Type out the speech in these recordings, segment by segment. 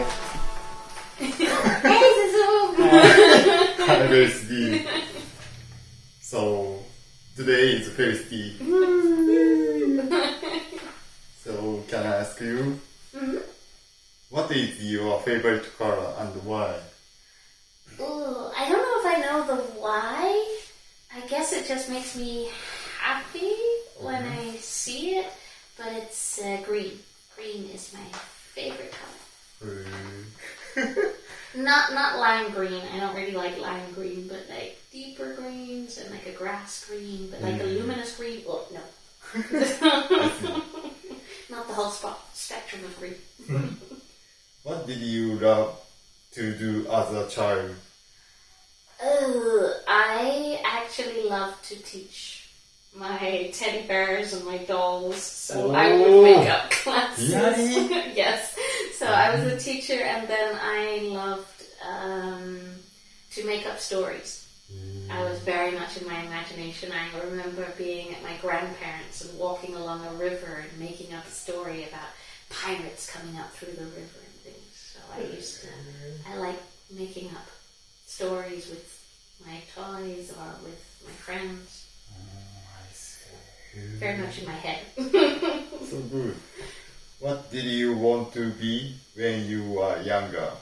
Hey, Suzu! Hi, Felicity. So, today is Felicity. So, can I ask you? What is your favorite color and why? Ooh, I don't know if I know the why. I guess it just makes me happy when I see it, but it's green. Green is my favorite color. Not lime green. I don't really like lime green, but like deeper greens and like a grass green, but like a luminous green. Oh, no. Not the whole spectrum of green. What did you love to do as a child? I actually love to teach my teddy bears and my dolls, so I would make up classes. Really? Yes. So I was a teacher, and then I loved to make up stories. I was very much in my imagination. I remember being at my grandparents and walking along a river and making up a story about pirates coming up through the river and things. So I like making up stories with my toys or with my friends. I see. Very much in my head. So good. What did you want to be when you were younger?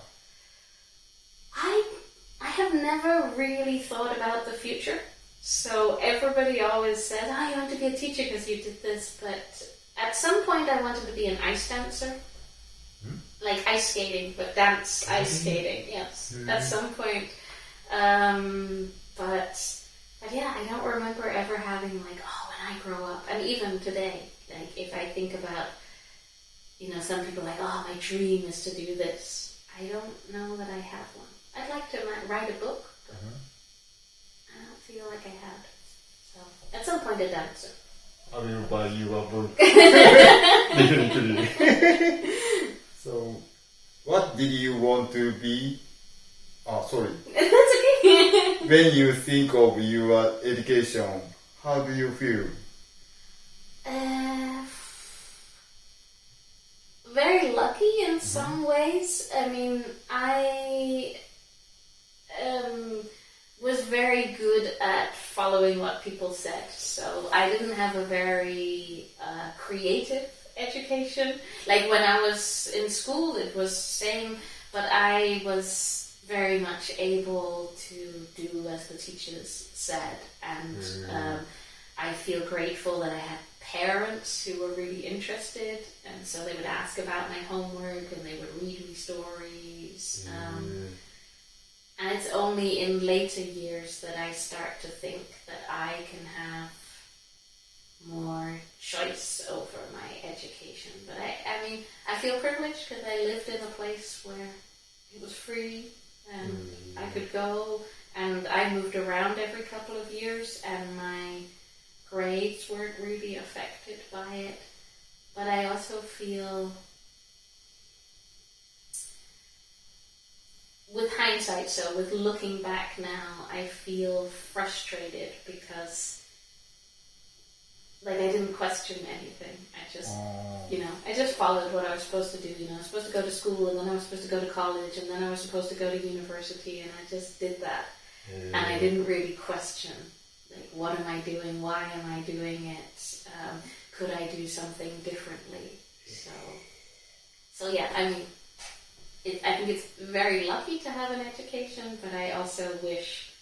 I have never really thought about the future. So everybody always said, oh, you want to be a teacher because you did this. But at some point I wanted to be an ice dancer. Like ice skating, but dance ice skating, yes. At some point. But yeah, I don't remember ever having like, oh, when I grow up. And even today, like if I think about, some people are like, oh, my dream is to do this. I don't know that I have one. I'd like to write a book, but I don't feel like I have. So, at some point, a dancer. I will buy you a book. Definitely. So, what did you want to be? Oh, sorry. That's okay. When you think of your education, how do you feel? Very lucky in some ways. I mean, I was very good at following what people said. So I didn't have a very creative education. Like when I was in school, it was same, but I was very much able to do as the teachers said. And I feel grateful that I had parents who were really interested, and so they would ask about my homework and they would read me stories. And it's only in later years that I start to think that I can have more choice over my education. But I mean, I feel privileged because I lived in a place where it was free and I could go, and I moved around every couple of years and my grades weren't really affected by it. But I also feel, with hindsight, so with looking back now, I feel frustrated because like I didn't question anything. I just, I just followed what I was supposed to do. I was supposed to go to school, and then I was supposed to go to college, and then I was supposed to go to university, and I just did that. And I didn't really question, like, what am I doing? Why am I doing it? Could I do something differently? So yeah, I mean, I think it's very lucky to have an education, but I also wish,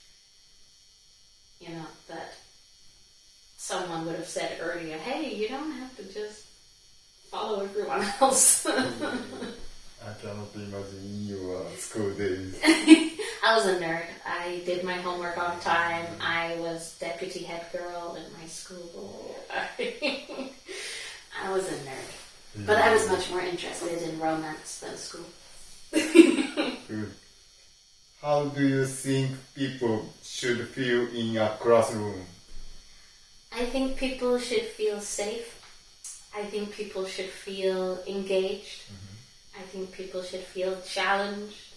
that someone would have said earlier, hey, you don't have to just follow everyone else. I cannot imagine your school days. I was a nerd. I did my homework on time. I was deputy head girl in my school. I was a nerd. But I was much more interested in romance than school. Good. How do you think people should feel in a classroom? I think people should feel safe. I think people should feel engaged. I think people should feel challenged.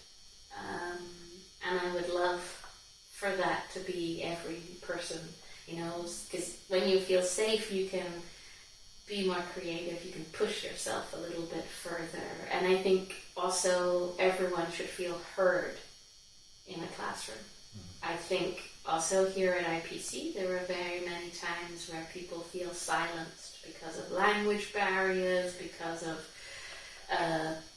And I would love for that to be every person, because when you feel safe, you can be more creative, you can push yourself a little bit further. And I think also everyone should feel heard in a classroom. I think also here at IPC there are very many times where people feel silenced because of language barriers, because of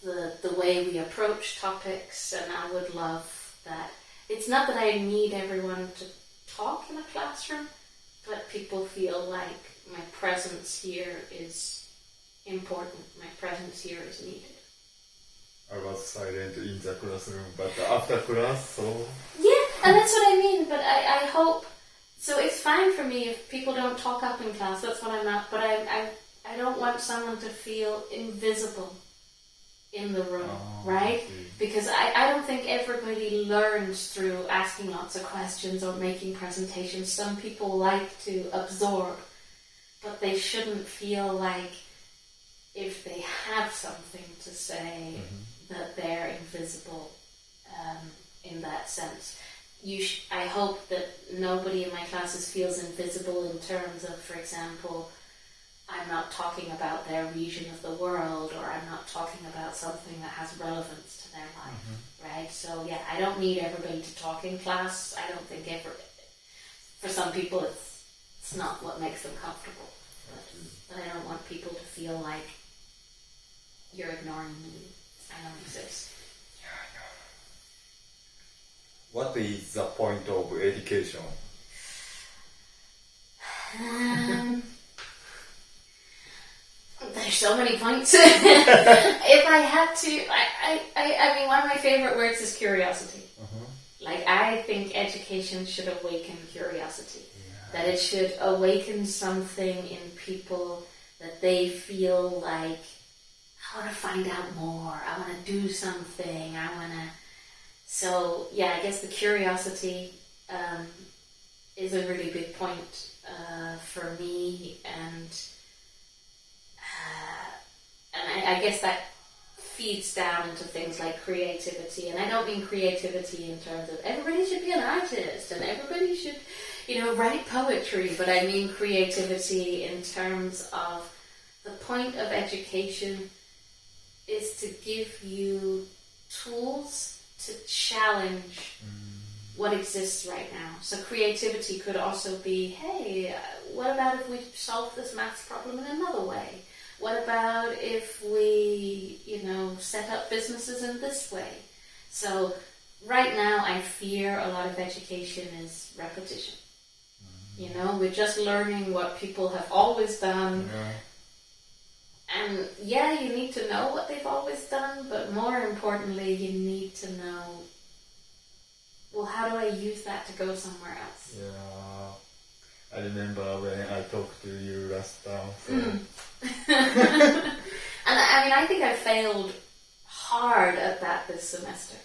the way we approach topics, and I would love that. It's not that I need everyone to talk in a classroom, but people feel like my presence here is important, my presence here is needed. I was silent in the classroom, but after class, so... Yeah, and that's what I mean, but I hope... So it's fine for me if people don't talk up in class, that's what I'm not, but I don't want someone to feel invisible in the room, right? Because I don't think everybody learns through asking lots of questions or making presentations. Some people like to absorb, but they shouldn't feel like if they have something to say that they're invisible in that sense. I hope that nobody in my classes feels invisible in terms of, for example, I'm not talking about their region of the world, or I'm not talking about something that has relevance to their life, right? So yeah, I don't need everybody to talk in class. I don't think for some people it's not what makes them comfortable. But I don't want people to feel like you're ignoring me. I don't exist. What is the point of education? There's so many points. If I had to, I mean, one of my favorite words is curiosity. Like, I think education should awaken curiosity. That it should awaken something in people that they feel like, I want to find out more. I want to do something. So, yeah, I guess the curiosity is a really big point for me, and I guess that feeds down into things like creativity. And I don't mean creativity in terms of everybody should be an artist and everybody should, write poetry, but I mean creativity in terms of the point of education is to give you tools to challenge what exists right now. So creativity could also be, hey, what about if we solve this maths problem in another way? What about if we, set up businesses in this way? So right now I fear a lot of education is repetition. We're just learning what people have always done. And yeah, you need to know what they've always done, but more importantly, you need to know, well, how do I use that to go somewhere else? Yeah, I remember when I talked to you last time. So. And I mean, I think I failed hard at that this semester.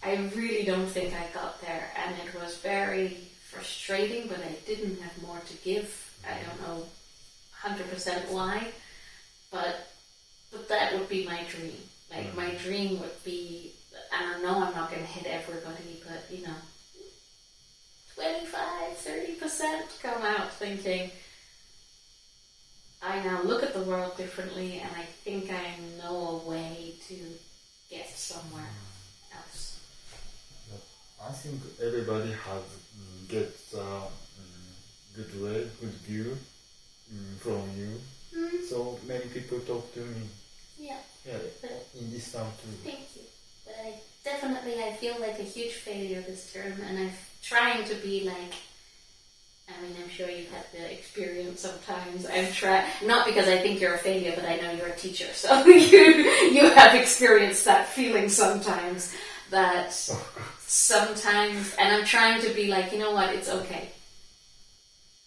I really don't think I got there, and it was very frustrating, but I didn't have more to give. I don't know 100% why. But that would be my dream. Like, my dream would be, and I know I'm not going to hit everybody, but, 25-30% come out thinking, I now look at the world differently, and I think I know a way to get somewhere else. I think everybody has gets a good way, good view from you. So many people talk to me. Yeah. In this town too. Thank you. But I feel like a huge failure this term, and I'm trying to be like, I'm sure you've had the experience sometimes. Not because I think you're a failure, but I know you're a teacher, so you have experienced that feeling sometimes. That sometimes, and I'm trying to be like, it's okay.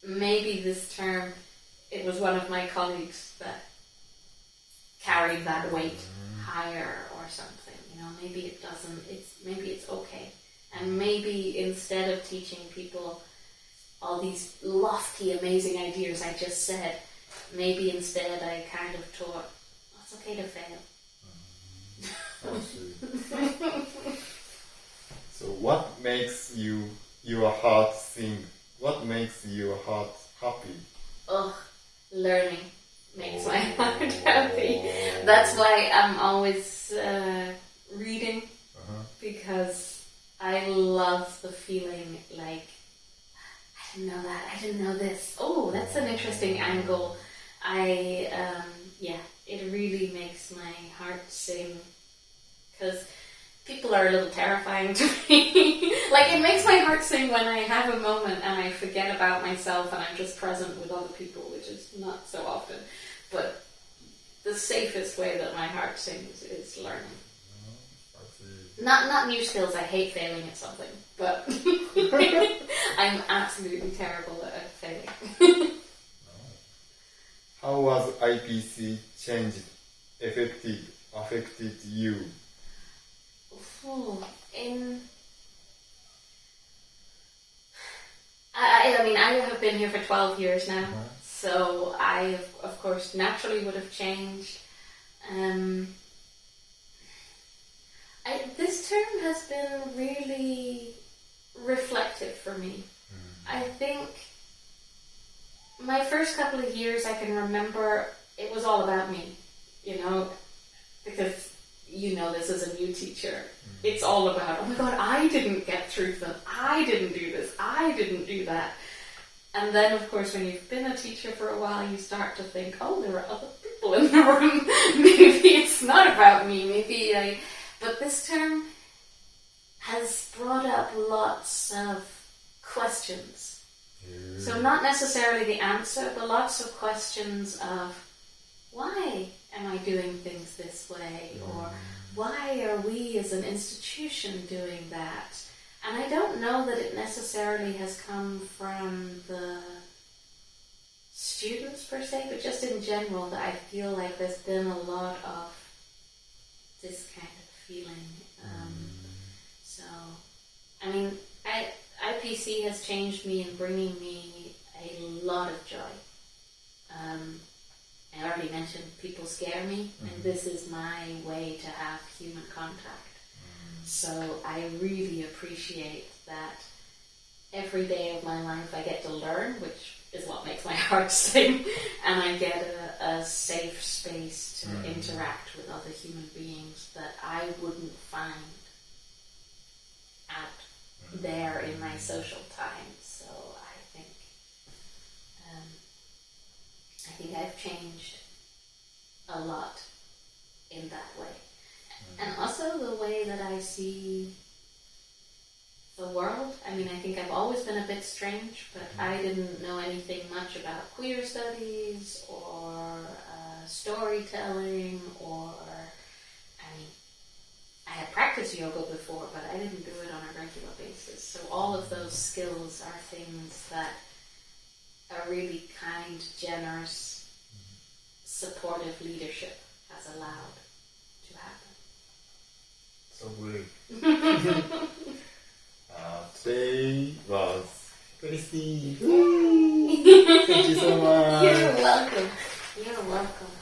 Maybe this term, it was one of my colleagues that carried that weight higher or something. Maybe it doesn't. Maybe it's okay. And maybe instead of teaching people all these lofty, amazing ideas I just said, maybe instead I kind of taught, it's okay to fail. So what makes your heart sing? What makes your heart happy? Learning makes my heart happy. That's why I'm always it's reading, because I love the feeling like, I didn't know that, I didn't know this. Oh, that's an interesting angle. It really makes my heart sing, because people are a little terrifying to me. Like, it makes my heart sing when I have a moment and I forget about myself and I'm just present with other people, which is not so often. But the safest way that my heart sings is learning. Not new skills. I hate failing at something, but I'm absolutely terrible at failing. How was IPC changed, affected you? I have been here for 12 years now, so I, of course, naturally would have changed. This term has been really reflective for me. I think my first couple of years, I can remember it was all about me, because this as a new teacher. It's all about, oh my god, I didn't get through them, I didn't do this, I didn't do that. And then, of course, when you've been a teacher for a while, you start to think, oh, there are other people in the room. Maybe it's not about me. But this term has brought up lots of questions. So not necessarily the answer, but lots of questions of, why am I doing things this way? Or why are we as an institution doing that? And I don't know that it necessarily has come from the students per se, but just in general, that I feel like there's been a lot of this kind of feeling. IPC has changed me and bringing me a lot of joy. I already mentioned people scare me, and this is my way to have human contact. So I really appreciate that every day of my life I get to learn, which is what makes my heart sing, and I get a safe space to interact with other human beings that I wouldn't find out there in my social time. So I think I've changed a lot in that way. And also the way that I see the world. I think I've always been a bit strange, but I didn't know anything much about queer studies or storytelling I had practiced yoga before, but I didn't do it on a regular basis. So all of those skills are things that a really kind, generous, supportive leadership has allowed to happen. So great. Today was Felicity. Thank you so much. You're welcome. You're welcome.